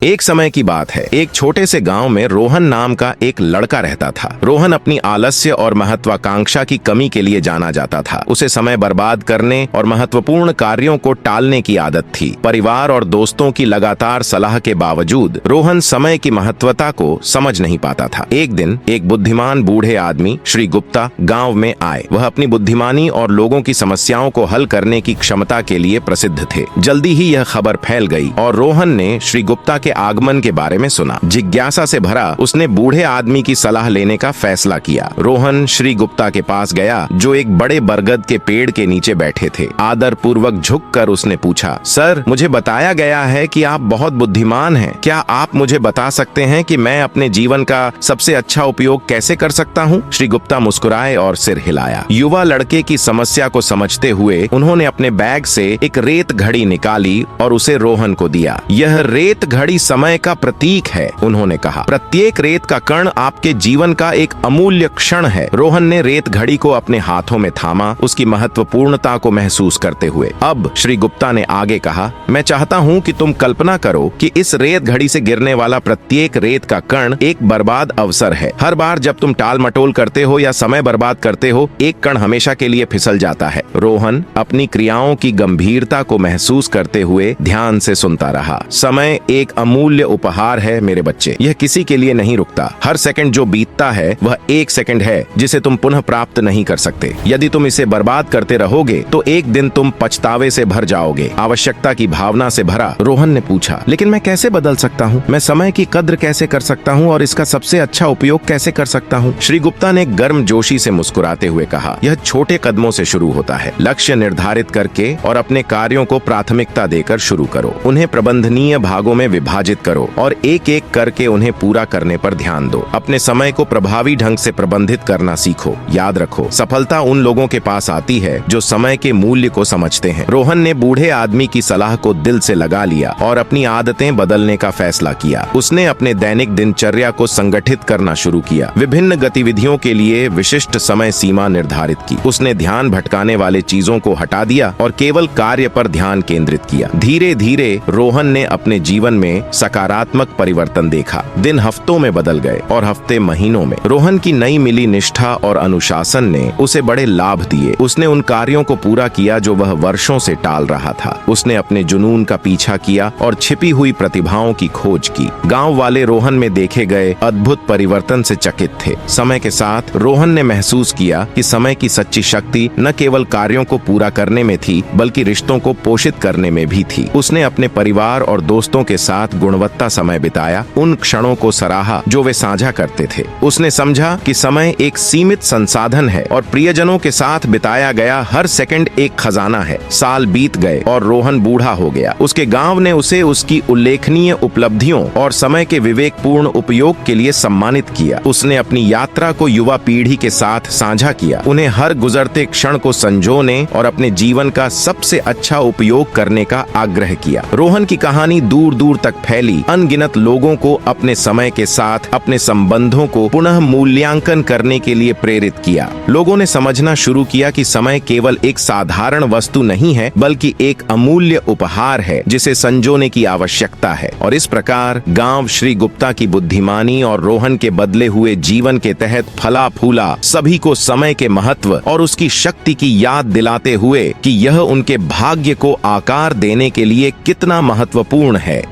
एक समय की बात है। एक छोटे से गांव में रोहन नाम का एक लड़का रहता था। रोहन अपनी आलस्य और महत्वाकांक्षा की कमी के लिए जाना जाता था। उसे समय बर्बाद करने और महत्वपूर्ण कार्यों को टालने की आदत थी। परिवार और दोस्तों की लगातार सलाह के बावजूद रोहन समय की महत्वता को समझ नहीं पाता था। एक दिन एक बुद्धिमान बूढ़े आदमी श्री गुप्ता गाँव में आए। वह अपनी बुद्धिमानी और लोगों की समस्याओं को हल करने की क्षमता के लिए प्रसिद्ध थे। जल्दी ही यह खबर फैल गई और रोहन ने श्री गुप्ता के आगमन के बारे में सुना। जिज्ञासा से भरा उसने बूढ़े आदमी की सलाह लेने का फैसला किया। रोहन श्री गुप्ता के पास गया जो एक बड़े बरगद के पेड़ के नीचे बैठे थे। आदर पूर्वक झुककर उसने पूछा, सर, मुझे बताया गया है कि आप बहुत बुद्धिमान हैं। क्या आप मुझे बता सकते हैं कि मैं अपने जीवन का सबसे अच्छा उपयोग कैसे कर सकता हूँ? श्री गुप्ता मुस्कुराए और सिर हिलाया। युवा लड़के की समस्या को समझते हुए उन्होंने अपने बैग से एक रेत घड़ी निकाली और उसे रोहन को दिया। यह रेत घड़ी समय का प्रतीक है, उन्होंने कहा। प्रत्येक रेत का कण आपके जीवन का एक अमूल्य क्षण है। रोहन ने रेत घड़ी को अपने हाथों में थामा, उसकी महत्वपूर्णता को महसूस करते हुए। अब श्री गुप्ता ने आगे कहा, मैं चाहता हूँ कि तुम कल्पना करो कि इस रेत घड़ी से गिरने वाला प्रत्येक रेत का कण एक बर्बाद अवसर है। हर बार जब तुम टाल मटोल करते हो या समय बर्बाद करते हो, एक कण हमेशा के लिए फिसल जाता है। रोहन अपनी क्रियाओं की गंभीरता को महसूस करते हुए ध्यान से सुनता रहा। समय एक अमूल्य उपहार है मेरे बच्चे, यह किसी के लिए नहीं रुकता। हर सेकंड जो बीतता है वह एक सेकंड है जिसे तुम पुनः प्राप्त नहीं कर सकते। यदि तुम इसे बर्बाद करते रहोगे तो एक दिन तुम पछतावे से भर जाओगे। आवश्यकता की भावना से भरा रोहन ने पूछा, लेकिन मैं कैसे बदल सकता हूँ? मैं समय की कद्र कैसे कर सकता हूँ और इसका सबसे अच्छा उपयोग कैसे कर सकता हूँ? श्री गुप्ता ने गर्मजोशी से मुस्कुराते हुए कहा, यह छोटे कदमों से शुरू होता है। लक्ष्य निर्धारित करके और अपने कार्यों को प्राथमिकता देकर शुरू करो। उन्हें प्रबंधनीय भागों में विभाजित करो और एक एक करके उन्हें पूरा करने पर ध्यान दो। अपने समय को प्रभावी ढंग से प्रबंधित करना सीखो। याद रखो, सफलता उन लोगों के पास आती है जो समय के मूल्य को समझते हैं। रोहन ने बूढ़े आदमी की सलाह को दिल से लगा लिया और अपनी आदतें बदलने का फैसला किया। उसने अपने दैनिक दिनचर्या को संगठित करना शुरू किया। विभिन्न गतिविधियों के लिए विशिष्ट समय सीमा निर्धारित की। उसने ध्यान भटकाने वाले चीजों को हटा दिया और केवल कार्य पर ध्यान केंद्रित किया। धीरे धीरे रोहन ने अपने जीवन में सकारात्मक परिवर्तन देखा। दिन हफ्तों में बदल गए और हफ्ते महीनों में। रोहन की नई मिली निष्ठा और अनुशासन ने उसे बड़े लाभ दिए। उसने उन कार्यों को पूरा किया जो वह वर्षों से टाल रहा था। उसने अपने जुनून का पीछा किया और छिपी हुई प्रतिभाओं की खोज की। गांव वाले रोहन में देखे गए अद्भुत परिवर्तन से चकित थे। समय के साथ रोहन ने महसूस किया कि समय की सच्ची शक्ति न केवल कार्यों को पूरा करने में थी, बल्कि रिश्तों को पोषित करने में भी थी। उसने अपने परिवार और दोस्तों के साथ गुणवत्ता समय बिताया, उन क्षणों को सराहा जो वे साझा करते थे। उसने समझा कि समय एक सीमित संसाधन है और प्रियजनों के साथ बिताया गया हर सेकंड एक खजाना है। साल बीत गए और रोहन बूढ़ा हो गया। उसके गांव ने उसे उसकी उल्लेखनीय उपलब्धियों और समय के विवेकपूर्ण उपयोग के लिए सम्मानित किया। उसने अपनी यात्रा को युवा पीढ़ी के साथ साझा किया, उन्हें हर गुजरते क्षण को संजोने और अपने जीवन का सबसे अच्छा उपयोग करने का आग्रह किया। रोहन की कहानी दूर दूर तक फैली, अनगिनत लोगों को अपने समय के साथ अपने संबंधों को पुनः मूल्यांकन करने के लिए प्रेरित किया। लोगों ने समझना शुरू किया कि समय केवल एक साधारण वस्तु नहीं है, बल्कि एक अमूल्य उपहार है जिसे संजोने की आवश्यकता है। और इस प्रकार गांव श्री गुप्ता की बुद्धिमानी और रोहन के बदले हुए जीवन के तहत फला फूला, सभी को समय के महत्व और उसकी शक्ति की याद दिलाते हुए कि यह उनके भाग्य को आकार देने के लिए कितना महत्वपूर्ण है।